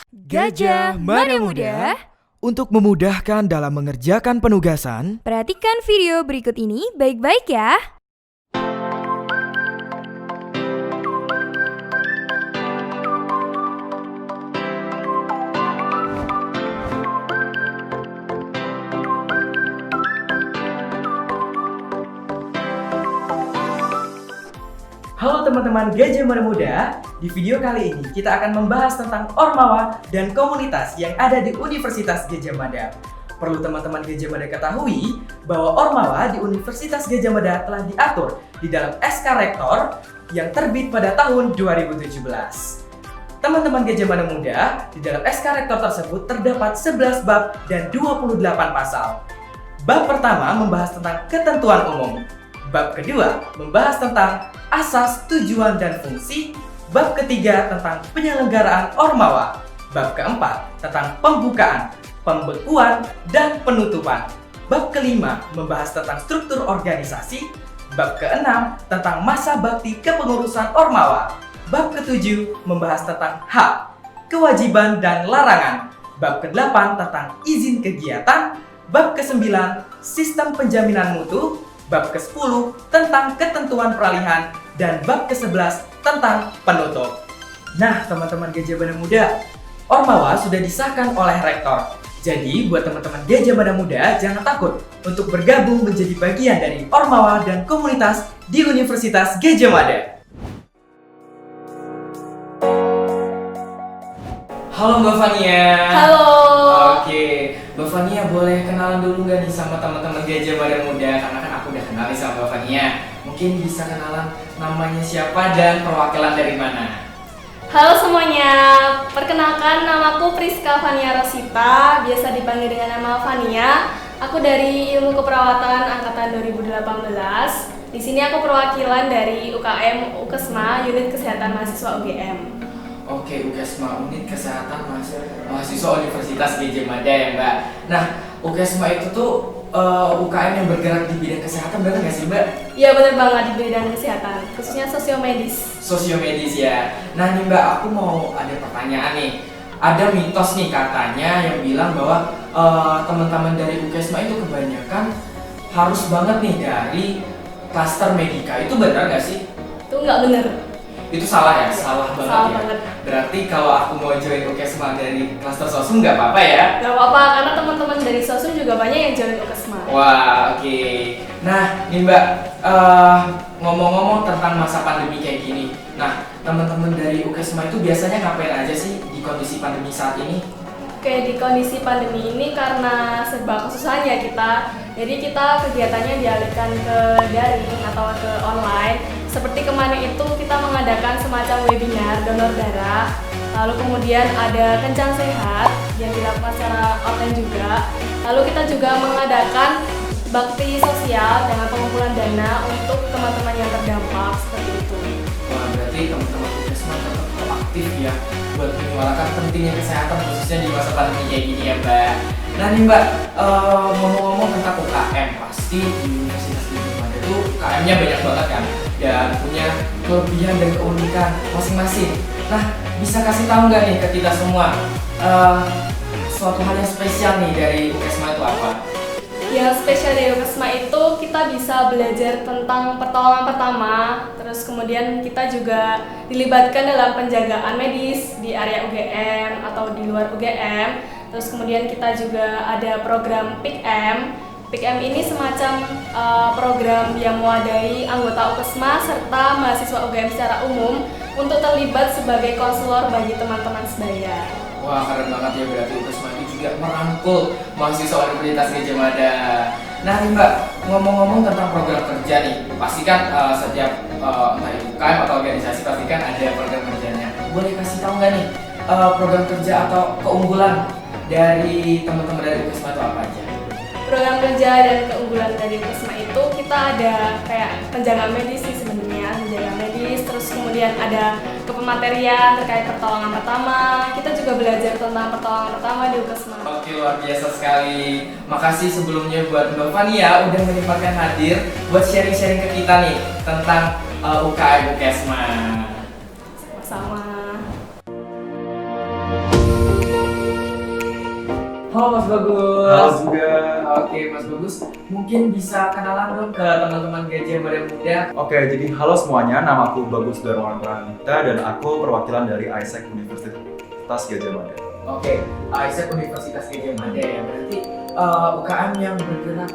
Gajah Mada Muda. Untuk memudahkan dalam mengerjakan penugasan, Perhatikan video berikut ini baik-baik ya. halo teman-teman Gajah Mada Muda. Di video kali ini kita akan membahas tentang Ormawa dan komunitas yang ada di Universitas Gadjah Mada. Perlu teman-teman Gadjah Mada ketahui bahwa Ormawa di Universitas Gadjah Mada telah diatur di dalam SK Rektor yang terbit pada tahun 2017. Teman-teman Gadjah Mada Muda, di dalam SK Rektor tersebut terdapat 11 bab dan 28 pasal. Bab pertama membahas tentang ketentuan umum. Bab kedua membahas tentang asas, tujuan, dan fungsi. Bab ketiga tentang penyelenggaraan Ormawa. Bab keempat tentang pembukaan, pembekuan, dan penutupan. Bab kelima membahas tentang struktur organisasi. Bab keenam tentang masa bakti kepengurusan Ormawa. Bab ketujuh membahas tentang hak, kewajiban, dan larangan. Bab ke-8 tentang izin kegiatan. Bab ke-9 sistem penjaminan mutu. Bab ke-10 tentang ketentuan peralihan, dan bab ke-11 tentang penutup. Nah, teman-teman Gadjah Mada Muda, Ormawa sudah disahkan oleh Rektor. Jadi, buat teman-teman Gadjah Mada Muda, jangan takut untuk bergabung menjadi bagian dari Ormawa dan komunitas di Universitas Gadjah Mada. Halo Mbak Fania. Halo. Oke, Mbak Fania boleh kenalan dulu nggak nih sama teman-teman Gadjah Mada Muda? Karena kan aku udah kenal nih sama Mbak Fania. Mungkin bisa kenalan namanya siapa dan perwakilan dari mana? Halo semuanya, perkenalkan namaku Priska Fania Rosita, biasa dipanggil dengan nama Fania. Aku dari Ilmu Keperawatan angkatan 2018. Di sini aku perwakilan dari UKM UKESMA, Unit Kesehatan Mahasiswa UGM. Oke, UKESMA, Unit Kesehatan Mahasiswa Universitas Gadjah Mada ya Mbak. Nah, UKESMA itu tuh UKM yang bergerak di bidang kesehatan, benar nggak sih Mbak? Iya benar banget, di bidang kesehatan, khususnya sosiomedis. Sosiomedis ya. Nah nih Mbak, aku mau ada pertanyaan nih. Ada mitos nih katanya yang bilang bahwa teman-teman dari UKESMA itu kebanyakan harus banget nih dari klaster medika. Itu benar nggak sih? Itu nggak benar. Itu salah ya? Salah banget Salah ya? banget. Berarti kalau aku mau join UKESMA dari klaster sosum nggak apa-apa ya? Nggak apa-apa, karena teman-teman dari sosum juga banyak yang join UKESMA. Wah, oke. Nah, nih Mbak, ngomong-ngomong tentang masa pandemi kayak gini. Nah, teman-teman dari UKESMA itu biasanya ngapain aja sih di kondisi pandemi saat ini? Oke, di kondisi pandemi ini karena serba kesusahan ya kita, jadi kita kegiatannya dialihkan ke daring atau ke online. Seperti kemarin itu kita mengadakan semacam webinar donor darah, lalu kemudian ada Kencang Sehat yang dilakukan secara online juga. Lalu kita juga mengadakan bakti sosial dengan pengumpulan dana untuk teman-teman yang terdampak seperti itu. Wah, berarti teman-teman UKESMA tetap proaktif ya buat menyuarakan pentingnya kesehatan khususnya di masa pandemi kayak gini ya Mbak. Nah nih Mbak, ngomong-ngomong tentang UKM, pasti di Universitas Gadjah Mada itu UKM-nya banyak banget kan dan punya kelebihan dan keunikan masing-masing. Nah, bisa kasih tahu nggak nih ke kita semua suatu hal yang spesial nih dari UKESMA itu apa? Yang spesial dari UKESMA itu kita bisa belajar tentang pertolongan pertama, terus kemudian kita juga dilibatkan dalam penjagaan medis di area UGM atau di luar UGM. Terus kemudian kita juga ada program PIKM. PIKM ini semacam program yang mewadahi anggota UKESMA serta mahasiswa UGM secara umum untuk terlibat sebagai konselor bagi teman-teman sebaya. Wah, keren banget ya, berarti UKESMA itu juga merangkul mahasiswa Universitas Gadjah Mada. Nah nih Mbak, ngomong-ngomong tentang program kerja nih, pastikan setiap entah itu UKM atau organisasi pastikan ada program kerjanya. Boleh kasih tahu nggak nih program kerja atau keunggulan dari teman-teman dari UKESMA itu apa aja? Program kerja dan keunggulan dari UKESMA itu kita ada kayak penjagaan medis sih sebenarnya, penjagaan medis, terus kemudian ada kepematerian terkait pertolongan pertama. Kita juga belajar tentang pertolongan pertama di UKESMA. Oke, luar biasa sekali. Makasih sebelumnya buat Mbak Fania udah menyempatkan hadir buat sharing-sharing ke kita nih tentang UKM UKESMA. Sama-sama. Halo Mas Bagus. Halo juga. Oke Mas Bagus, mungkin bisa kenalan dong ke teman-teman Gajah Mada Muda. Oke, jadi halo semuanya, nama aku Bagus Darmawan Pranita dan aku perwakilan dari ISEC Universitas Gajah Mada. Oke, ISEC Universitas Gajah Mada ya, berarti UKM yang bergerak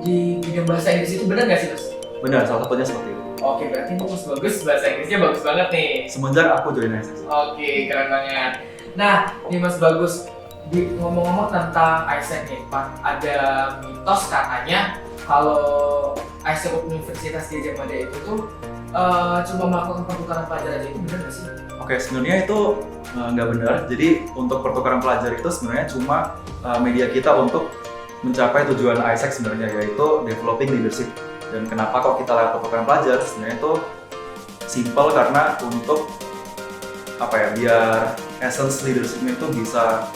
di bidang bahasa Inggris itu benar nggak sih Mas? Benar, salah satunya seperti itu. Oke, berarti Mas Bagus bahasa Inggrisnya bagus banget nih. Semenjak aku join ISEC. Oke, keren banget. Nah, nih Mas Bagus, ngomong-ngomong tentang ISEC nih, Pak, ada mitos katanya kalau ISEC Universitas Gajah Mada itu tuh cuma melakukan pertukaran pelajar aja, itu benar nggak sih? Oke, sebenarnya itu nggak benar. Jadi untuk pertukaran pelajar itu sebenarnya cuma media kita untuk mencapai tujuan ISEC sebenarnya, yaitu developing leadership. Dan kenapa kok kita lewat pertukaran pelajar? Sebenarnya itu simple karena untuk biar essence leadership itu bisa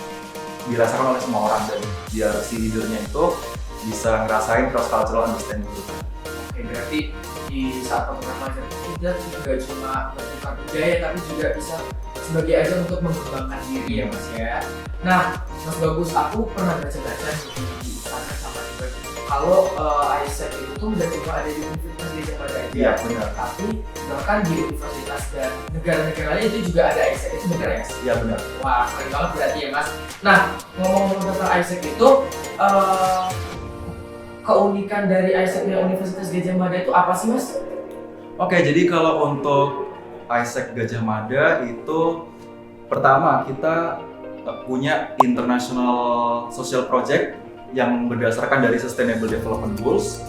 dirasakan oleh semua orang dan biar si leadernya itu bisa ngerasain cross cultural understanding gitu. Oke, berarti di saat pertukaran pelajar itu tidak juga cuma bertukar budaya, tapi juga bisa sebagai ajang untuk mengembangkan diri ya Mas ya. Nah, Mas Bagus, aku pernah baca-baca di Instagram sama juga kalau ISEC itu tuh udah cuma ada di Universitas Gajah Mada aja. Iya, benar. Tapi bahkan di universitas dan negara-negara lain itu juga ada ISEC, itu benar ya Mas? Iya, benar. Wah, keren banget berarti ya Mas. Nah, ngomong-ngomong tentang ISEC itu, keunikan dari ISEC Universitas Gajah Mada itu apa sih Mas? Oke, jadi kalau untuk ISEC Gajah Mada itu pertama kita punya International Social Project yang berdasarkan dari Sustainable Development Goals.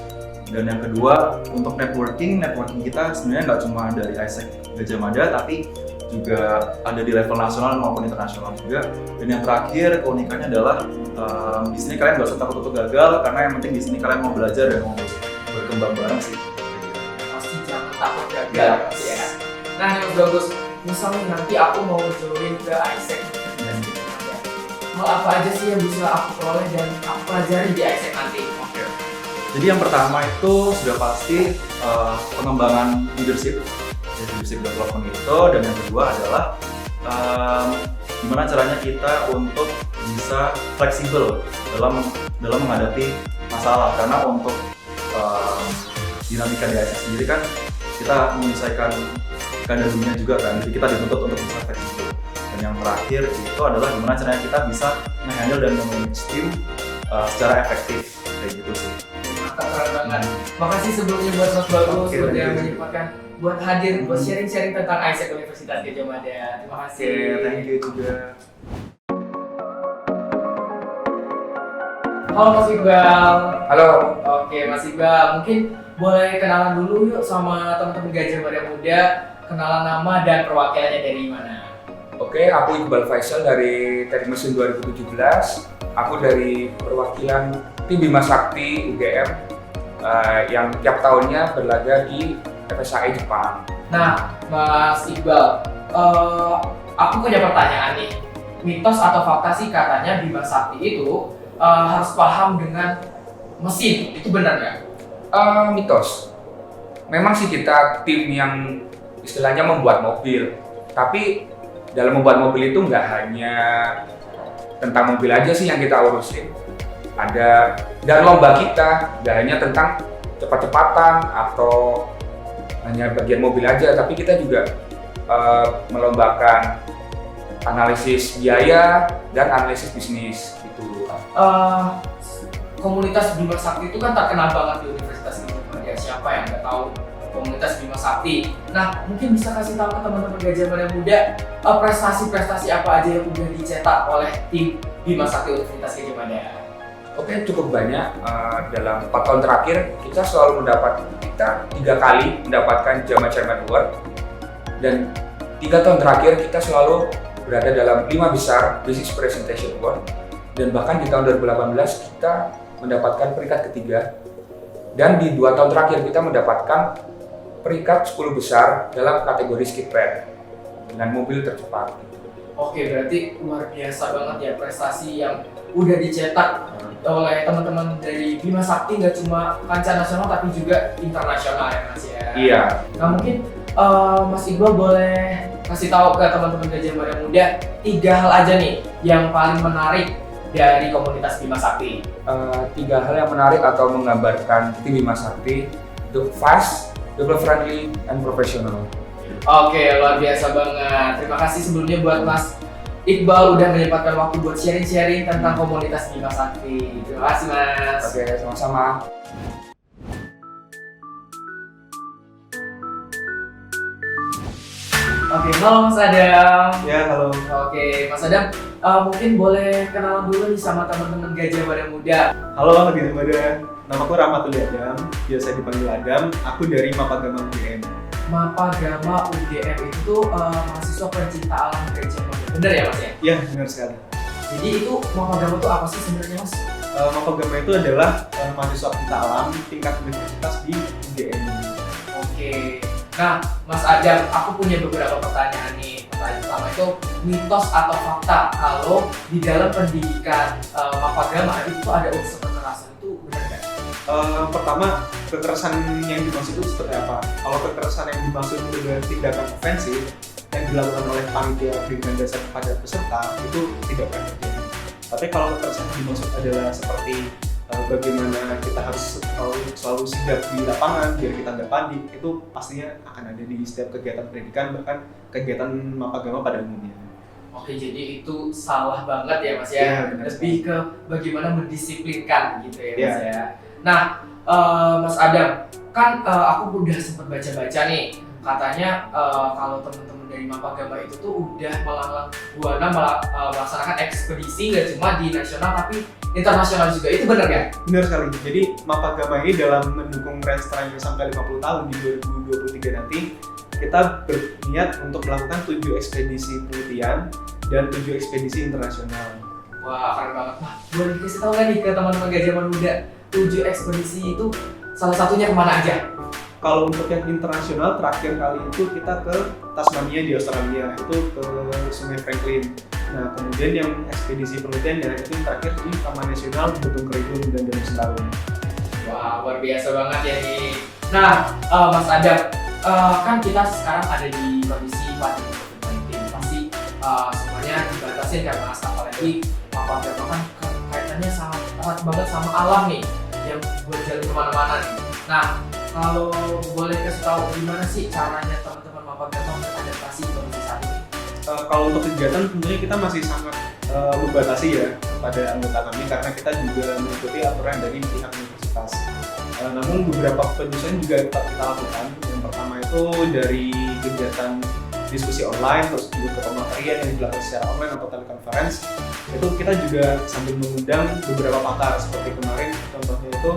Dan yang kedua, untuk networking kita sebenarnya nggak cuma dari ISEC Gajah Mada, tapi juga ada di level nasional maupun internasional juga. Dan yang terakhir, keunikannya adalah di sini kalian nggak usah takut untuk gagal, karena yang penting di sini kalian mau belajar dan mau berkembang bareng sih. Pasti jangan takut gagal ya. Nah, yang bagus, misalnya nanti aku mau join ke ISEC, hal apa aja sih yang bisa aku peroleh dan aku pelajari di ISEC nanti? Oke. Jadi yang pertama itu sudah pasti pengembangan leadership development itu, dan yang kedua adalah gimana caranya kita untuk bisa fleksibel dalam menghadapi masalah, karena untuk dinamika di ISEC sendiri kan kita menyesuaikan keadaan dunia juga kan, jadi kita dituntut untuk bisa fleksibel. Dan yang terakhir itu adalah gimana caranya kita bisa menghandle dan memanage tim secara efektif, kayak gitu sih. Mantap, keren banget. Makasih sebelumnya buat Mas Bagus udah menyempatkan buat hadir, buat sharing-sharing tentang ISEC Universitas Gajah Mada. Terima kasih. Thank you juga. Halo Mas Iqbal. Halo. Oke Mas Iqbal, mungkin boleh kenalan dulu yuk sama teman-teman Gajah Mada Muda, kenalan nama dan perwakilannya dari mana? Oke, aku Iqbal Faisal dari Teknik Mesin 2017. Aku dari perwakilan tim Bima Sakti UGM yang tiap tahunnya berlaga di FSAI Jepang. Nah, Mas Iqbal, aku punya pertanyaan nih. Mitos atau fakta sih katanya Bima Sakti itu harus paham dengan mesin, itu benar nggak? Mitos. Memang sih kita tim yang istilahnya membuat mobil, tapi dalam membuat mobil itu nggak hanya tentang mobil aja sih yang kita urusin. Ada, dan lomba kita nggak hanya tentang cepat-cepatan atau hanya bagian mobil aja, tapi kita juga melombakan analisis biaya dan analisis bisnis gitu. Komunitas Bima Sakti itu kan terkenal banget di Universitas Gajah Mada. Siapa yang nggak tahu komunitas Bima Sakti? Nah, mungkin bisa kasih tahu ke teman-teman Gajah Mada Muda prestasi-prestasi apa aja yang udah dicetak oleh tim Bima Sakti Universitas Gajah Mada? Oke, cukup banyak. Dalam 4 tahun terakhir kita selalu kita 3 kali mendapatkan JAMA Chairman Award, dan 3 tahun terakhir kita selalu berada dalam 5 besar Business Presentation Award, dan bahkan di tahun 2018 kita mendapatkan peringkat ketiga, dan di 2 tahun terakhir kita mendapatkan peringkat 10 besar dalam kategori skipper dengan mobil tercepat. Oke, berarti luar biasa banget ya prestasi yang udah dicetak oleh teman-teman dari Bima Sakti, nggak cuma kancah nasional tapi juga internasional ya Mas ya. Iya. Nah mungkin Mas Iqbal boleh kasih tahu ke teman-teman Gajah Mada Muda 3 hal aja nih yang paling menarik dari komunitas Bima Sakti? 3 hal yang menarik atau menggambarkan tim Bima Sakti itu fast, people friendly, and professional. Oke, luar biasa banget. Terima kasih sebelumnya buat Mas Iqbal udah menyempatkan waktu buat sharing-sharing tentang komunitas Bima Sakti. Terima kasih Mas. Oke, sama-sama. Oke, halo Mas Adam. Ya, halo. Oke, Mas Adam, mungkin boleh kenalan dulu nih sama teman-teman Gajah Mada Muda. Halo, Gajah Mada. Namaku Rahmatul Adam, biasa dipanggil Adam. Aku dari Mapagama UGM. Mapagama UGM itu tuh mahasiswa pencinta alam Gajah Mada. Bener ya Mas ya? Ya, benar sekali. Jadi itu Mapagama itu apa sih sebenarnya Mas? Mapagama itu adalah mahasiswa pencinta alam tingkat universitas di UGM. Oke. Nah, Mas Adam, aku punya beberapa pertanyaan nih. Pertanyaan pertama itu mitos atau fakta kalau di dalam pendidikan Mapagama itu ada unsur kekerasan, itu benar nggak? Pertama, kekerasan yang dimaksud itu seperti apa? Kalau kekerasan yang dimaksud itu adalah tindakan ofensif yang dilakukan oleh panitia dengan dasar kepada peserta itu tidak pernah terjadi. Tapi kalau kekerasan yang dimaksud adalah seperti bagaimana kita harus selalu sigap di lapangan biar kita nggak panik, itu pastinya akan ada di setiap kegiatan pendidikan, bahkan kegiatan Mapagama pada umumnya. Oke, jadi itu salah banget ya Mas ya. Iya, benar. Lebih ke bagaimana mendisiplinkan gitu ya Mas Iya. ya. Nah, Mas Adam, kan aku udah sempat baca-baca nih, katanya kalau teman-teman dari Mapagama itu tuh udah melanglang buana melaksanakan ekspedisi nggak cuma di nasional tapi internasional juga. Itu benar nggak? Benar sekali. Jadi Mapagama ini dalam mendukung Range Triangle sampai 50 tahun di 2023 nanti, kita berniat untuk melakukan 7 ekspedisi penelitian dan 7 ekspedisi internasional. Wah, keren banget. Nah, boleh dikasih tahu nggak nih ke teman-teman Gajah Muda, 7 ekspedisi itu salah satunya kemana aja? Kalau untuk yang internasional, terakhir kali itu kita ke Tasmania di Australia, itu ke Sungai Franklin. Nah, kemudian yang ekspedisi penelitiannya itu terakhir di Taman Nasional Betung Kerikil dan Danau Sentarung. Wah, luar biasa banget ya nih. Nah, Mas Adam, kan kita sekarang ada di kondisi pandemi COVID-19. Pasti semuanya dibatasin kan Mas, apalagi Mapagama kan kaitannya sangat erat banget sama alam nih, yang buat jalan kemana-mana nih. Nah, kalau boleh kasih tahu gimana sih caranya teman-teman Mapagama beradaptasi di kondisi saat ini? Kalau untuk kegiatan tentunya kita masih sangat membatasi ya kepada anggota kami karena kita juga mengikuti aturan dari pihak universitas. Namun beberapa penyesuaian juga tetap kita lakukan. Yang pertama itu dari kegiatan diskusi online, terus juga ke pematerian yang dilakukan secara online atau teleconference. Itu kita juga sambil mengundang beberapa pakar seperti kemarin contohnya itu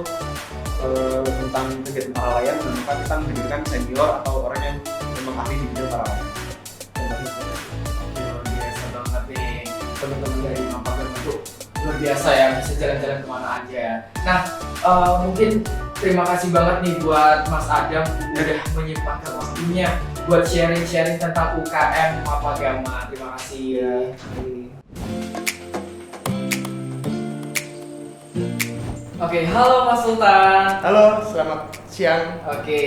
tentang kegiatan paralayan, maka kita menghadirkan senior atau orang yang memang ahli di bidang paralayan. Luar biasa banget nih, teman-teman dari Mapagama itu luar biasa ya, bisa jalan-jalan kemana aja. Nah, mungkin terima kasih banget nih buat Mas Adam udah menyempatkan waktunya buat sharing-sharing tentang UKM Mapagama. Terima kasih ya. Oke, halo Mas Sultan. Halo, selamat siang. Oke,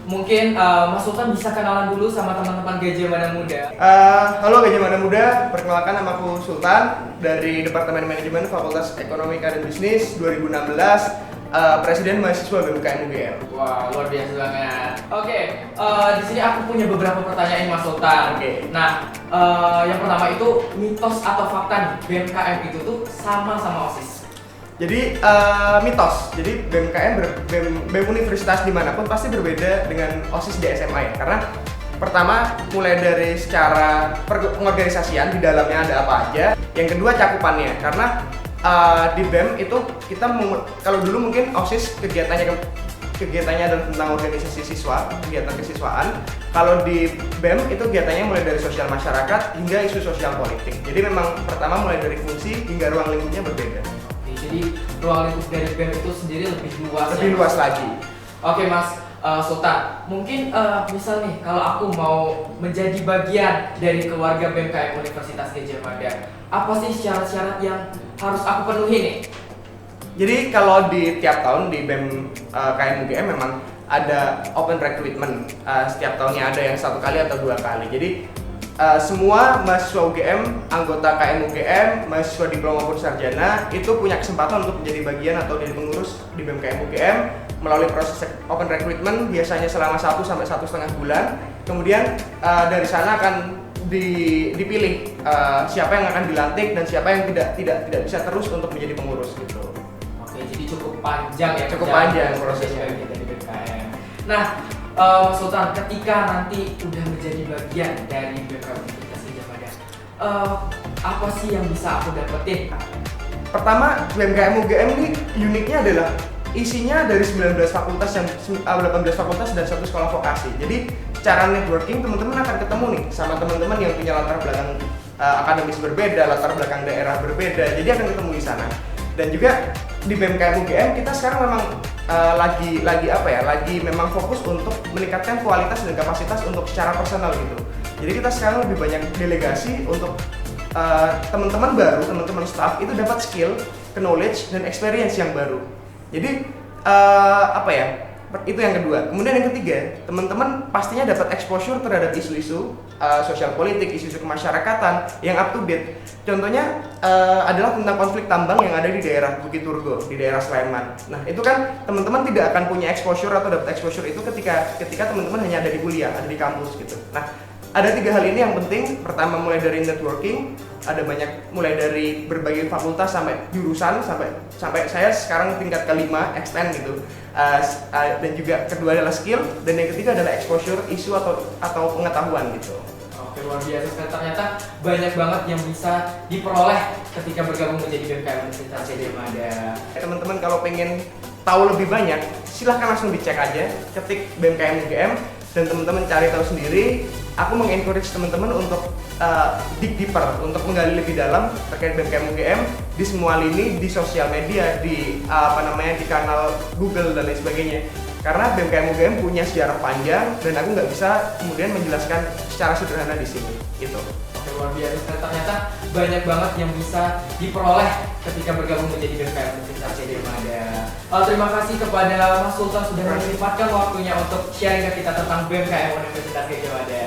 mungkin Mas Sultan bisa kenalan dulu sama teman-teman Gajah Mada Muda. Halo Gajah Mada Muda, perkenalkan namaku Sultan dari Departemen Manajemen Fakultas Ekonomi dan Bisnis 2016, Presiden Mahasiswa BMKM UGM. Wah, luar biasa banget. Oke, di sini aku punya beberapa pertanyaan Mas Sultan. Oke. Nah, yang pertama itu mitos atau fakta nih, BMKM itu tuh sama OSIS. Jadi mitos, jadi BEM universitas dimanapun pasti berbeda dengan OSIS di SMA ya. Karena pertama mulai dari secara pengorganisasian di dalamnya ada apa aja. Yang kedua cakupannya, karena di BEM itu kita kalau dulu mungkin OSIS kegiatannya adalah tentang organisasi siswa, kegiatan kesiswaan. Kalau di BEM itu kegiatannya mulai dari sosial masyarakat hingga isu sosial politik. Jadi memang pertama mulai dari fungsi hingga ruang lingkupnya berbeda. Jadi ruang lingkup dari BEM itu sendiri lebih luas. Lebih luas lagi. Oke Mas Sultan, mungkin misal nih kalau aku mau menjadi bagian dari keluarga BMKM Universitas Gajah Mada, apa sih syarat-syarat yang harus aku penuhi nih? Jadi kalau di tiap tahun di BEM KM UGM memang ada open recruitment, setiap tahunnya ada yang 1 kali atau 2 kali. Jadi semua mahasiswa UGM, anggota KM UGM, mahasiswa diploma maupun sarjana itu punya kesempatan untuk menjadi bagian atau jadi pengurus di BMKM UGM melalui proses open recruitment biasanya selama 1 sampai 1,5 bulan. Kemudian dari sana akan dipilih siapa yang akan dilantik dan siapa yang tidak bisa terus untuk menjadi pengurus gitu. Oke, jadi cukup panjang ya. Cukup perjalanan panjang prosesnya prosesnya. dari BMKM. Nah, Mas Sultan, ketika nanti udah menjadi bagian dari BMKM Universitas Gadjah Mada, apa sih yang bisa aku dapetin? Pertama, BMKM UGM ini uniknya adalah isinya dari 18 fakultas dan 1 sekolah vokasi. Jadi secara networking teman-teman akan ketemu nih sama teman-teman yang punya latar belakang akademis berbeda, latar belakang daerah berbeda. Jadi akan ketemu di sana. Dan juga di BMKM UGM kita sekarang memang lagi memang fokus untuk meningkatkan kualitas dan kapasitas untuk secara personal gitu. Jadi kita sekarang lebih banyak delegasi untuk teman-teman baru, teman-teman staff itu dapat skill, knowledge dan experience yang baru. Jadi itu yang kedua. Kemudian yang ketiga, teman-teman pastinya dapat exposure terhadap isu-isu sosial politik, isu-isu kemasyarakatan yang up to date. Contohnya adalah tentang konflik tambang yang ada di daerah Bukit Turgo, di daerah Sleman. Nah, itu kan teman-teman tidak akan punya exposure atau dapat exposure itu ketika teman-teman hanya ada di kuliah, ada di kampus gitu. Nah, ada 3 hal ini yang penting. Pertama, mulai dari networking, ada banyak mulai dari berbagai fakultas sampai jurusan sampai saya sekarang tingkat kelima extend gitu. Dan juga kedua adalah skill dan yang ketiga adalah exposure isu atau pengetahuan gitu. Oke, luar biasa sekali. Ternyata banyak banget yang bisa diperoleh ketika bergabung menjadi BMKM Universitas Gadjah Mada. Teman-teman kalau pengen tahu lebih banyak, silahkan langsung dicek aja, ketik BMKM UGM dan teman-teman cari tahu sendiri. Aku mengencourage teman-teman untuk dig deeper, untuk menggali lebih dalam terkait BMKM UGM di semua lini, di sosial media, di di kanal Google dan lain sebagainya. Karena BMKM UGM punya sejarah panjang dan aku nggak bisa kemudian menjelaskan secara sederhana di sini. Gitu. Oke, luar biasa sekali. Ternyata banyak banget yang bisa diperoleh ketika bergabung menjadi BMKM Universitas Gadjah Mada. Terima kasih kepada Mas Sultan sudah menyempatkan waktunya untuk sharing ke kita tentang BMKM Universitas Gadjah Mada.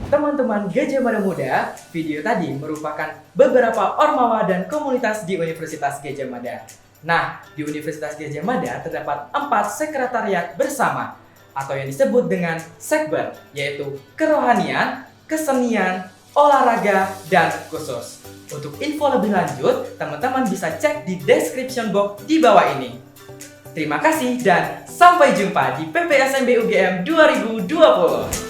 Teman-teman Gadjah Mada Muda, video tadi merupakan beberapa ormawa dan komunitas di Universitas Gadjah Mada. Nah, di Universitas Gadjah Mada terdapat 4 sekretariat bersama atau yang disebut dengan sekber, yaitu kerohanian, kesenian, olahraga, dan khusus. Untuk info lebih lanjut, teman-teman bisa cek di description box di bawah ini. Terima kasih dan sampai jumpa di PPSMB UGM 2020.